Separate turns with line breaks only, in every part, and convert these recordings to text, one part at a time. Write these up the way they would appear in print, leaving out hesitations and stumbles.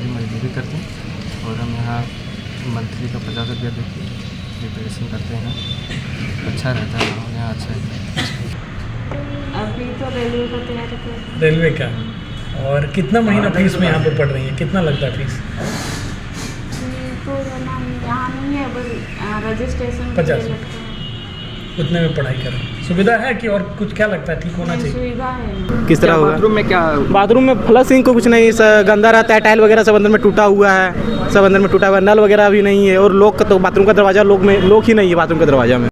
पिताजी मजदूरी करते हैं और हम यहाँ मंथली का 50 रुपया देके प्रिपरेशन करते हैं। अच्छा रहता है यहाँ, अच्छा है।
अभी तो रेलवे का तैयारी कर रही
रेलवे का। और कितना महीना फीस में यहाँ पे पढ़ रही है, कितना लगता है फीस?
तो ना यहाँ नहीं है, बस रजिस्ट्रेशन
50 उतने में पढ़ाई कर रहे हैं। सुविधा है कि और कुछ क्या लगता है ठीक होना चाहिए?
सुविधा है।
किस तरह होगा?
बाथरूम में क्या?
बाथरूम में फ्लशिंग को कुछ नहीं, गंदा रहता है, टाइल वगैरह सब अंदर में टूटा हुआ है, सब अंदर में टूटा हुआ है, नल वगैरह भी नहीं है, और लोग का तो बाथरूम का दरवाज़ा लोग ही नहीं है बाथरूम का दरवाज़ा में।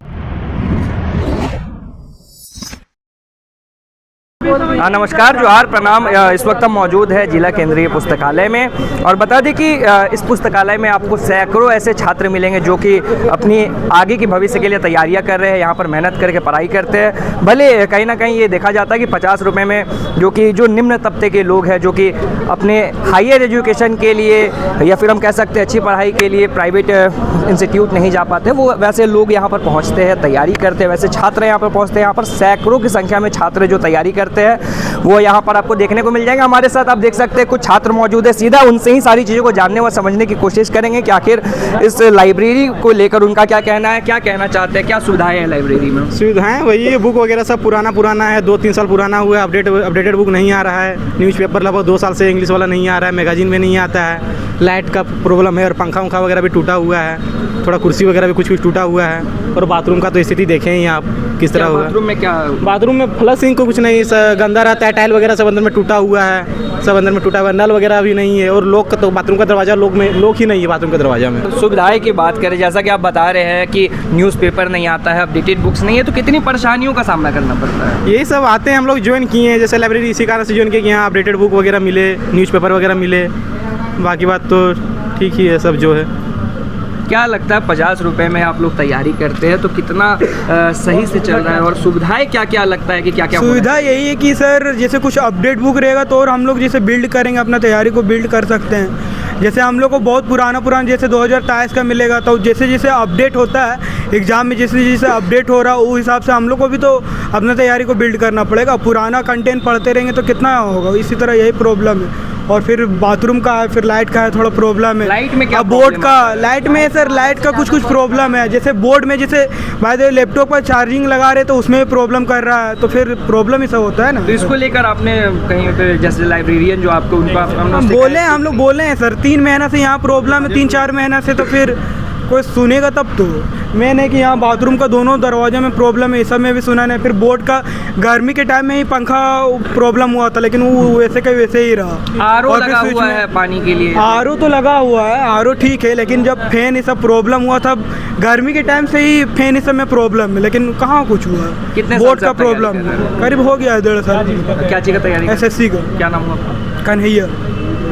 हाँ नमस्कार, जोहार, प्रणाम। इस वक्त हम मौजूद है जिला केंद्रीय पुस्तकालय में और बता दें कि इस पुस्तकालय में आपको सैकड़ों ऐसे छात्र मिलेंगे जो कि अपनी आगे की भविष्य के लिए तैयारियां कर रहे हैं, यहाँ पर मेहनत करके पढ़ाई करते हैं। भले कहीं ना कहीं ये देखा जाता है कि 50 रुपये में जो निम्न तबके के लोग हैं जो कि अपने हायर एजुकेशन के लिए या फिर हम कह सकते हैं अच्छी पढ़ाई के लिए प्राइवेट इंस्टीट्यूट नहीं जा पाते, वो वैसे लोग यहाँ पर पहुँचते हैं, तैयारी करते हैं। वैसे छात्र यहाँ पर पहुँचते हैं, यहाँ पर सैकड़ों की संख्या में छात्र जो तैयारी करते हैं वो यहाँ पर आपको देखने को मिल जाएंगे। हमारे साथ आप देख सकते हैं कुछ छात्र मौजूद है, सीधा उनसे ही सारी चीज़ों को जानने व समझने की कोशिश करेंगे कि आखिर इस लाइब्रेरी को लेकर उनका क्या कहना है, क्या कहना चाहते हैं, क्या सुविधाएं हैं लाइब्रेरी में।
सुविधाएं वही है, बुक वगैरह सब पुराना है, 2-3 साल पुराना हुआ है, अपडेटेड बुक नहीं आ रहा है, न्यूज़पेपर लगभग 2 साल से इंग्लिश वाला नहीं आ रहा है, मैगजीन में नहीं आता है, लाइट का प्रॉब्लम है और पंखा वगैरह भी टूटा हुआ है, थोड़ा कुर्सी वगैरह भी कुछ टूटा हुआ है, और बाथरूम का तो स्थिति देखें ही आप किस तरह हुआ।
बाथरूम में क्या?
बाथरूम में फ्लशिंग को कुछ नहीं, गंदा रहता है, टाइल वगैरह सब अंदर में टूटा हुआ है, सब अंदर में टूटा हुआ है, नल वगैरह भी नहीं है, और लोग का तो बाथरूम का दरवाज़ा लोग ही नहीं है बाथरूम का दरवाज़ा में।
सुविधाएं की बात करें, जैसा कि आप बता रहे हैं कि न्यूज़पेपर नहीं आता है, अपडेटेड बुक्स नहीं है, तो कितनी परेशानियों का सामना करना पड़ता है?
यही सब आते हैं, हम लोग ज्वाइन किए हैं जैसे लाइब्रेरी, इसी कारण से ज्वाइन किए कि यहाँ अपडेटेड बुक वगैरह मिले, न्यूज़पेपर वगैरह मिले, बाकी बात तो ठीक ही है सब जो है।
क्या लगता है 50 रुपये में आप लोग तैयारी करते हैं तो कितना सही से चल रहा है, और सुविधाएं क्या क्या लगता है कि क्या क्या?
सुविधा यही है कि सर जैसे कुछ अपडेट बुक रहेगा तो और हम लोग जैसे बिल्ड करेंगे, अपना तैयारी को बिल्ड कर सकते हैं। जैसे हम लोग को बहुत पुराना जैसे 2023 का मिलेगा, तो जैसे जैसे अपडेट होता है एग्ज़ाम में, जैसे जैसे अपडेट हो रहा है उस हिसाब से हम लोग को भी तो अपना तैयारी को बिल्ड करना पड़ेगा। पुराना कंटेंट पढ़ते रहेंगे तो कितना होगा, इसी तरह यही प्रॉब्लम है। और फिर बाथरूम का है, फिर लाइट का है, थोड़ा प्रॉब्लम है।
लाइट में क्या?
बोर्ड का, लाइट में सर लाइट का कुछ प्रॉब्लम है। जैसे बोर्ड में जैसे भाई लैपटॉप पर चार्जिंग लगा रहे तो उसमें भी प्रॉब्लम कर रहा है, तो फिर प्रॉब्लम ही सब होता है ना।
तो इसको लेकर आपने कहीं पे जैसे लाइब्रेरियन जो आपको उनको
हम लोग बोले हैं सर, 3 महीना से यहाँ प्रॉब्लम है, 3-4 महीना से, तो फिर कोई सुनेगा तब तो। मैंने कि यहाँ बाथरूम का दोनों दरवाजे में प्रॉब्लम है, इस सब में भी सुना नहीं। फिर बोर्ड का गर्मी के टाइम में ही पंखा प्रॉब्लम हुआ था, लेकिन वो वैसे का वैसे ही रहा।
आरओ लगा हुआ है पानी के लिए?
आरओ तो लगा हुआ है, आरओ ठीक है, लेकिन जब फैन ये सब प्रॉब्लम हुआ था गर्मी के टाइम से ही फैन ये सब में प्रॉब्लम है, लेकिन कहाँ कुछ हुआ।
कितने
बोर्ड का प्रॉब्लम करीब हो गया है 1.5 साल।
क्या चीज़ का तैयारी?
SSC का।
क्या नाम हुआ?
कन्हैया।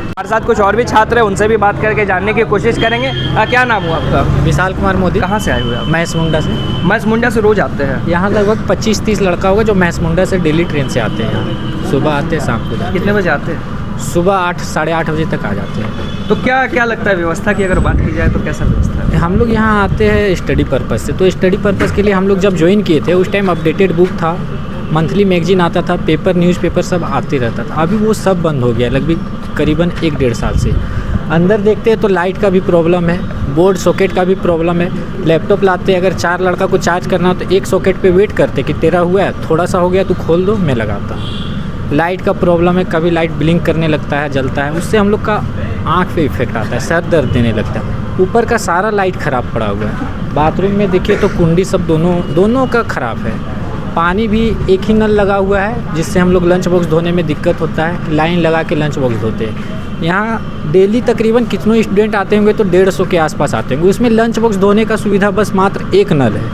हमारे साथ कुछ और भी छात्र हैं, उनसे भी बात करके जानने की कोशिश करेंगे। क्या नाम हुआ आपका?
विशाल कुमार मोदी।
कहाँ से आए हुए आप?
महस मुंडा से।
महस मुंडा से रोज आते हैं?
यहाँ लगभग 25-30 लड़का होगा जो महस मुंडा से डेली ट्रेन से आते हैं यहाँ। सुबह आते हैं, शाम को जाते हैं।
कितने बजे आते हैं?
सुबह 8 साढ़े 8 बजे तक आ जाते हैं।
तो क्या लगता है व्यवस्था की अगर बात की जाए तो कैसा व्यवस्था है?
हम लोग यहाँ आते हैं स्टडी पर्पज़ से, तो स्टडी पर्पज़ के लिए हम लोग जब ज्वाइन किए थे उस टाइम अपडेटेड बुक था, मंथली मैगजीन आता था, पेपर न्यूज़पेपर सब आते रहता था। अभी वो सब बंद हो गया लगभग करीबन 1-1.5 साल से। अंदर देखते हैं तो लाइट का भी प्रॉब्लम है, बोर्ड सॉकेट का भी प्रॉब्लम है। लैपटॉप लाते हैं, अगर 4 लड़का को चार्ज करना हो तो एक सॉकेट पे वेट करते कि तेरा हुआ है, थोड़ा सा हो गया तो खोल दो, मैं लगाता हूँ। लाइट का प्रॉब्लम है, कभी लाइट ब्लिंक करने लगता है, जलता है, उससे हम लोग का आँख पे इफेक्ट आता है, सर दर्द देने लगता है। ऊपर का सारा लाइट ख़राब पड़ा हुआ है। बाथरूम में देखिए तो कुंडी सब दोनों का ख़राब है। पानी भी एक ही नल लगा हुआ है जिससे हम लोग लंच बॉक्स धोने में दिक्कत होता है, लाइन लगा के लंच बॉक्स धोते हैं। यहाँ डेली तकरीबन कितने स्टूडेंट आते होंगे तो 150 के आसपास आते होंगे, उसमें लंच बॉक्स धोने का सुविधा बस मात्र एक नल है,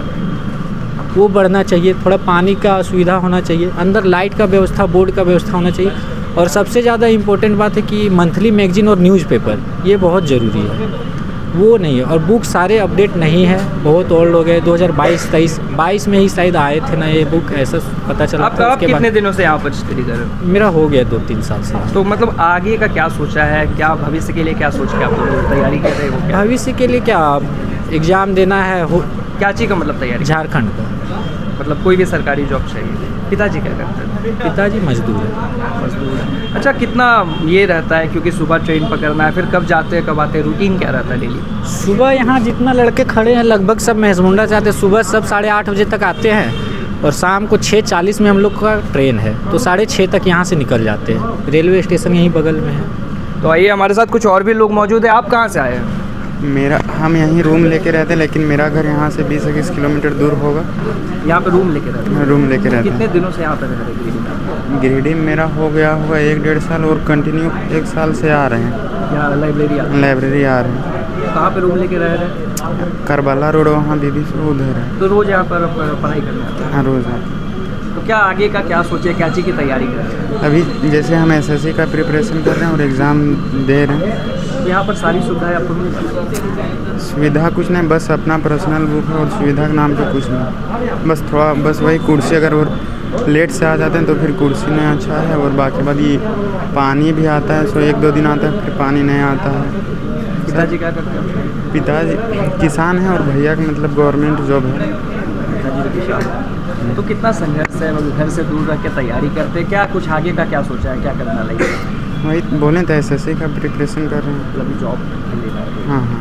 वो बढ़ना चाहिए। थोड़ा पानी का सुविधा होना चाहिए, अंदर लाइट का व्यवस्था, बोर्ड का व्यवस्था होना चाहिए। और सबसे ज़्यादा इम्पोर्टेंट बात है कि मंथली मैगजीन और न्यूज़पेपर ये बहुत ज़रूरी है, वो नहीं है। और बुक सारे अपडेट नहीं है, बहुत ओल्ड हो गए, 2022 में ही शायद आए थे ना ये बुक, ऐसा पता चला।
आप कितने दिनों से यहाँ पर स्टडी कर रहे हो?
मेरा हो गया 2-3 साल से।
तो मतलब आगे का क्या सोचा है, क्या भविष्य के लिए क्या सोच के आप लोग तैयारी कर रहे हो?
भविष्य के लिए क्या एग्ज़ाम देना है,
क्या चीज़ का मतलब तैयारी?
झारखंड का।
मतलब कोई भी सरकारी जॉब चाहिए? पिताजी क्या करते हैं?
पिताजी मजदूर है।
मजदूर है। अच्छा, कितना ये रहता है, क्योंकि सुबह ट्रेन पकड़ना है, फिर कब जाते हैं कब आते हैं, रूटीन क्या रहता है डेली?
सुबह यहाँ जितना लड़के खड़े हैं लगभग सब महजमुंडा से आते हैं। सुबह सब 8:30 बजे तक आते हैं और शाम को 6:40 में हम लोग का ट्रेन है, तो 6:30 तक यहाँ से निकल जाते हैं। रेलवे स्टेशन यहीं बगल में है।
तो आइए, हमारे साथ कुछ और भी लोग मौजूद हैं। आप कहाँ से आए हैं?
हम यहीं रूम लेके रहते हैं, लेकिन मेरा घर यहाँ से 20-21 किलोमीटर दूर होगा।
यहाँ पे रूम लेके रहते हैं?
मैं रूम लेके रहता
कितने दिनों से यहाँ पे रह रहे हैं?
हूँ। गिरिडीह में मेरा हो गया होगा 1-1.5 साल और कंटिन्यू 1 साल से आ रहे हैं।
यहाँ लाइब्रेरी
लाइब्रेरी आ रहे हैं।
कहाँ पे रूम लेके रह रहे हैं?
करबला रोड, वहाँ बीबी से उधर है।
तो रोज़ यहाँ पर पढ़ाई करने आते हैं?
हाँ, रोज़ आते हैं।
तो क्या आगे का क्या सोचे, क्या चीज़ की तैयारी कर रहे हैं?
अभी जैसे हम SSC का प्रिपरेशन कर रहे हैं और एग्ज़ाम दे रहे हैं।
तो यहाँ पर सारी सुविधाएं आपको मिल जाती हैं?
सुविधा कुछ नहीं, बस अपना पर्सनल बुक है और सुविधा के नाम पे कुछ नहीं। बस वही कुर्सी, अगर वो लेट से आ जाते हैं तो फिर कुर्सी नहीं अच्छा है, और बाकी बाद ये पानी भी आता है, सो 1-2 दिन आता है, फिर पानी नहीं आता है।
पिताजी क्या करते हैं?
पिताजी किसान हैं और भैया का मतलब गवर्नमेंट जॉब है।
पिताजी भी किसान हैं। तो कितना संघर्ष है, मतलब घर से दूर रह के तैयारी करते हैं, क्या कुछ आगे का क्या सोचा है, क्या करना लगे?
वही बोले थे SSC का प्रिपरेशन कर रहे हैं।
अभी जॉब लेना है।
हाँ हाँ।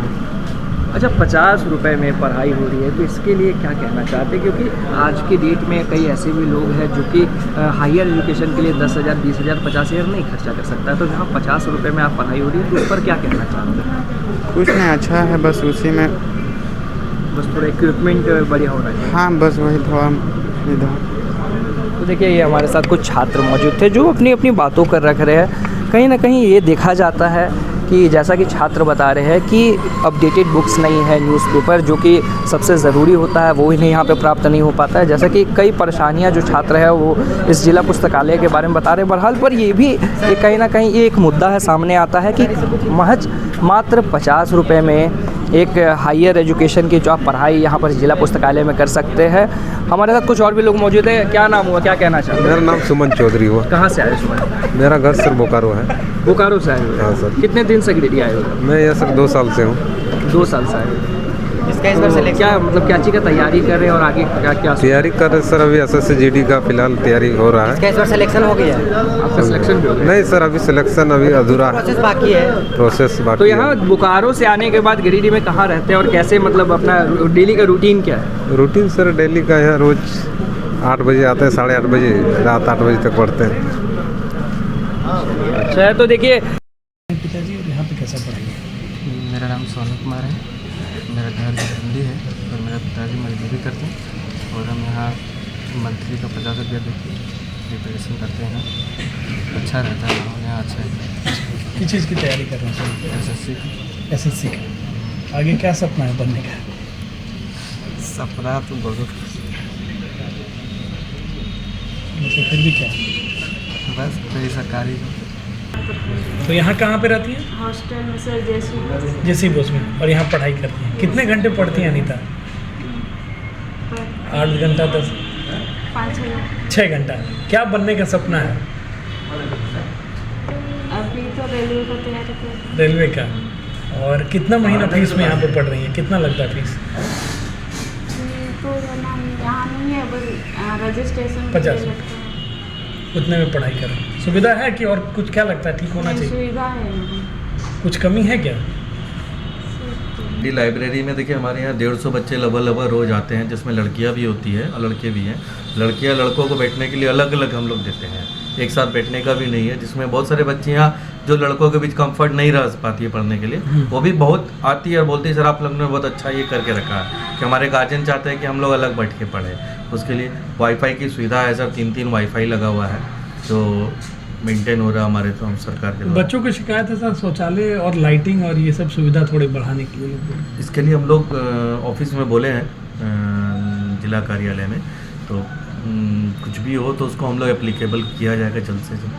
अच्छा, 50 रुपये में पढ़ाई हो रही है, तो इसके लिए क्या कहना चाहते हैं? क्योंकि आज की डेट में कई ऐसे भी लोग हैं जो कि हायर एजुकेशन के लिए 10,000, 20,000, 50,000 नहीं खर्चा कर सकता है, तो जहाँ 50 रुपये में आप पढ़ाई हो रही है तो उस पर क्या कहना चाहते हैं?
कुछ नहीं, अच्छा है, बस उसी में
बस थोड़ा इक्विपमेंट बढ़िया होना चाहिए।
हाँ, बस वही थोड़ा सुविधा।
तो देखिए, ये हमारे साथ कुछ छात्र मौजूद थे जो अपनी अपनी बातों कर रख रहे हैं। कहीं ना कहीं ये देखा जाता है कि जैसा कि छात्र बता रहे हैं कि अपडेटेड बुक्स नहीं है, न्यूज़पेपर जो कि सबसे ज़रूरी होता है वो ही नहीं यहाँ पे प्राप्त नहीं हो पाता है। जैसा कि कई परेशानियाँ जो छात्र हैं वो इस जिला पुस्तकालय के बारे में बता रहे हैं। बहरहाल पर ये भी कहीं ना कहीं ये एक मुद्दा है, सामने आता है कि महज मात्र 50 रुपये में एक हायर एजुकेशन की जो आप पढ़ाई यहाँ पर जिला पुस्तकालय में कर सकते हैं। हमारे साथ कुछ और भी लोग मौजूद हैं। क्या नाम हुआ, क्या कहना चाहते हैं?
मेरा नाम सुमन चौधरी हुआ।
कहाँ से आए सुमन?
मेरा घर सर बोकारो है।
बोकारो से आए हुए?
हाँ सर।
कितने दिन से गिरिडीह आए हो?
मैं यहाँ सर 2 साल से हूँ।
2 साल से आए हुए। तो क्या मतलब क्या चीज़ का तैयारी कर रहे हैं और आगे क्या क्या
तैयारी कर रहे सर? अभी SSC GD का फिलहाल तैयारी हो रहा है।
इस बार सिलेक्शन हो गया है?
आपका सिलेक्शन भी हो गया?
नहीं सर, अभी सिलेक्शन अभी अधूरा है,
प्रोसेस बाकी है।
प्रोसेस बाकी
तो
है।
यहाँ बोकारो से आने के बाद गिरिडीह में कहाँ रहते हैं और कैसे, मतलब अपना डेली का रूटीन क्या है?
रूटीन सर डेली का यहाँ रोज 8 बजे आते हैं, 8:30 बजे, रात 8 बजे तक पढ़ते हैं।
अच्छा है, तो देखिए
पिताजी, और यहाँ पे कैसा पढ़ाई है?
मेरा नाम सोनू कुमार है, मेरा घर दिल्ली है और मेरा पिताजी मजदूरी करते हैं और हम यहाँ मंथली का 50 रुपया देके प्रिपरेशन करते हैं। अच्छा रहता है माहौल यहाँ, अच्छा है।
किस चीज़ की तैयारी कर रहे हैं?
SSC की।
SSC का। आगे क्या सपना है बनने का?
सपना तो बहुत,
मतलब फिर भी क्या?
बस कोई सरकारी।
तो यहाँ कहाँ पे रहती हैं?
हॉस्टल में सर
जैसी बोस में, और यहाँ पढ़ाई करती हैं। कितने घंटे पढ़ती हैं अनीता? 8 घंटा, 10, 6 घंटा। क्या बनने का सपना है?
अभी तो रेलवे का तैयारी कर।
रेलवे का। और कितना महीना फीस में यहाँ पे पढ़ रही हैं? कितना लगता है फीस?
तो यहाँ नहीं है, बस रजिस्ट्रेशन
50 उतने में पढ़ाई कर रहे हैं। सुविधा है कि और कुछ क्या लगता है ठीक होना चाहिए?
सुविधा है।
कुछ कमी है क्या?
लाइब्रेरी में देखिए, हमारे यहाँ 150 बच्चे लगभग रोज़ आते हैं, जिसमें लड़कियाँ भी होती है और लड़के भी हैं। लड़कियाँ लड़कों को बैठने के लिए अलग अलग हम लोग देते हैं, एक साथ बैठने का भी नहीं है, जिसमें बहुत सारे बच्चे यहाँ जो लड़कों के बीच कंफर्ट नहीं रह पाती है पढ़ने के लिए, वो भी बहुत आती है और बोलती है सर आप लोगों ने बहुत अच्छा ये करके रखा है कि हमारे गार्जियन चाहते हैं कि हम लोग अलग बैठ के पढ़ें। उसके लिए वाईफाई की सुविधा है सर, 3 वाईफाई लगा हुआ है जो मेंटेन हो रहा है हमारे तो हम सरकार के द्वारा।
बच्चों की शिकायत है सर, शौचालय और लाइटिंग और ये सब सुविधा थोड़े बढ़ाने के लिए।
इसके लिए हम लोग ऑफिस में बोले हैं जिला कार्यालय में, तो कुछ भी हो तो उसको हम लोग एप्लीकेबल किया जाएगा जल्द से जल्द।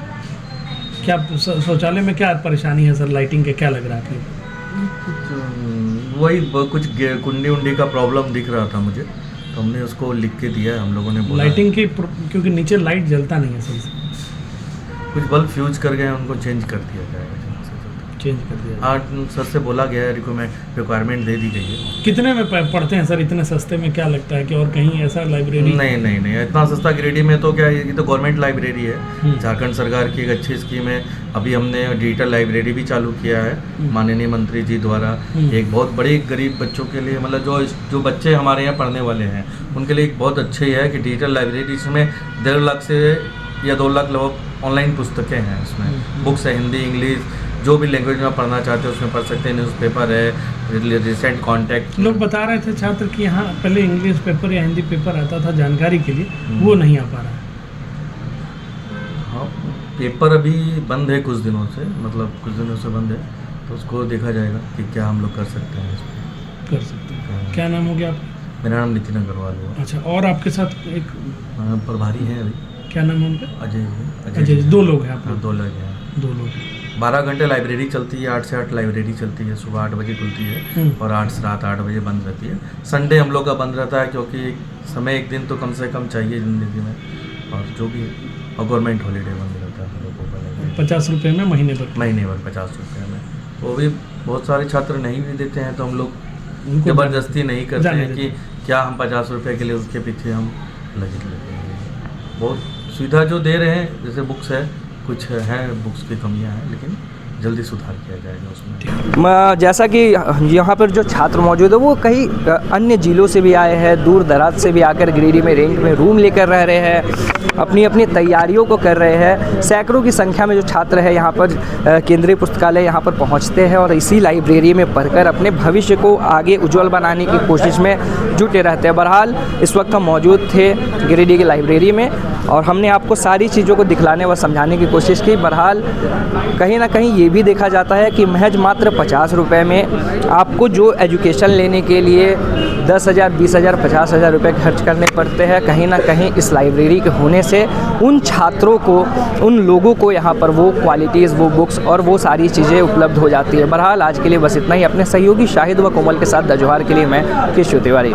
क्या शौचालय में क्या परेशानी है सर? लाइटिंग के क्या लग रहा है?
वही कुछ कुंडी उंडी का प्रॉब्लम दिख रहा था मुझे, तो हमने उसको लिख के दिया है, हम लोगों ने बोला
लाइटिंग की, क्योंकि नीचे लाइट जलता नहीं है सर।
कुछ बल्ब फ्यूज कर गए हैं, उनको चेंज कर दिया जाएगा जल्द से जल्द।
चेंज कर दिया।
हाँ, सर से बोला गया है, रिक्वायरमेंट दे दी गई है।
कितने में पढ़ते हैं सर इतने सस्ते में? क्या लगता है कि और कहीं ऐसा लाइब्रेरी?
नहीं, इतना सस्ता गिरिडीह में तो क्या है, ये तो गवर्नमेंट लाइब्रेरी है। झारखंड सरकार की एक अच्छी स्कीम है। अभी हमने डिजिटल लाइब्रेरी भी चालू किया है माननीय मंत्री जी द्वारा। एक बहुत बड़ी गरीब बच्चों के लिए, मतलब जो बच्चे हमारे यहाँ पढ़ने वाले हैं उनके लिए एक बहुत अच्छी है कि डिजिटल लाइब्रेरी, जिसमें 1.5 लाख से या 2 लाख लोग ऑनलाइन पुस्तकें हैं। उसमें बुक्स है, हिंदी, इंग्लिश, जो भी लैंग्वेज में पढ़ना चाहते हैं उसमें पढ़ सकते हैं। न्यूज़पेपर है, रिसेंट कॉन्टैक्ट।
लोग बता रहे थे छात्र कि यहाँ पहले इंग्लिश पेपर या हिंदी पेपर आता था जानकारी के लिए, वो नहीं आ पा रहा है।
हाँ, पेपर अभी बंद है कुछ दिनों से, मतलब कुछ दिनों से बंद है, तो उसको देखा जाएगा कि क्या हम लोग कर सकते हैं इसमें।
कर सकते हैं। क्या नाम हो गया आपका?
मेरा नाम नितिन अग्रवाल हुआ।
अच्छा, और आपके साथ एक
प्रभारी हैं अभी।
क्या नाम है उनका?
अजय।
अजय। 2 लोग हैं आप लोग?
2 लोग हैं।
2 लोग।
12 घंटे लाइब्रेरी चलती है, 8 से 8 लाइब्रेरी चलती है। सुबह 8 बजे खुलती है और 8 से रात 8 बजे बंद रहती है। संडे हम लोग का बंद रहता है, क्योंकि समय एक दिन तो कम से कम चाहिए ज़िंदगी में, और जो भी है, और गवर्नमेंट हॉलीडे बंद रहता है हम लोगों का।
50 रुपये में महीने भर?
50 रुपये में। वो भी बहुत सारे छात्र नहीं भी देते हैं, तो हम लोग ज़बरदस्ती नहीं करते हैं कि क्या हम 50 रुपये के लिए उसके पीछे हम लगे लेते हैं। बहुत सुविधा जो दे रहे हैं, जैसे बुक्स है, कुछ है बुक्स की कमियां हैं, लेकिन जल्दी सुधार किया जाएगा उसमें।
जैसा कि यहाँ पर जो छात्र मौजूद है वो कई अन्य ज़िलों से भी आए हैं, दूर दराज से भी आकर गिरिडीह में रेंट में रूम लेकर रह रहे हैं, अपनी अपनी तैयारियों को कर रहे हैं। सैकड़ों की संख्या में जो छात्र है यहाँ पर केंद्रीय पुस्तकालय यहाँ पर पहुँचते हैं और इसी लाइब्रेरी में पढ़कर अपने भविष्य को आगे उज्जवल बनाने की कोशिश में जुटे रहते हैं। बहरहाल इस वक्त हम मौजूद थे गिरिडीह की लाइब्रेरी में और हमने आपको सारी चीज़ों को दिखलाने व समझाने की कोशिश की। बहरहाल कहीं ना कहीं ये भी देखा जाता है कि महज मात्र 50 रुपये में आपको जो एजुकेशन लेने के लिए 10,000, 20,000, 50,000 रुपये खर्च करने पड़ते हैं, कहीं ना कहीं इस लाइब्रेरी के होने से उन छात्रों को, उन लोगों को यहाँ पर वो क्वालिटीज़, वो बुक्स और वो सारी चीज़ें उपलब्ध हो जाती है। बहरहाल आज के लिए बस इतना ही। अपने सहयोगी शाहिद व कोमल के साथ द जोहार के लिए मैं किशोर तिवारी।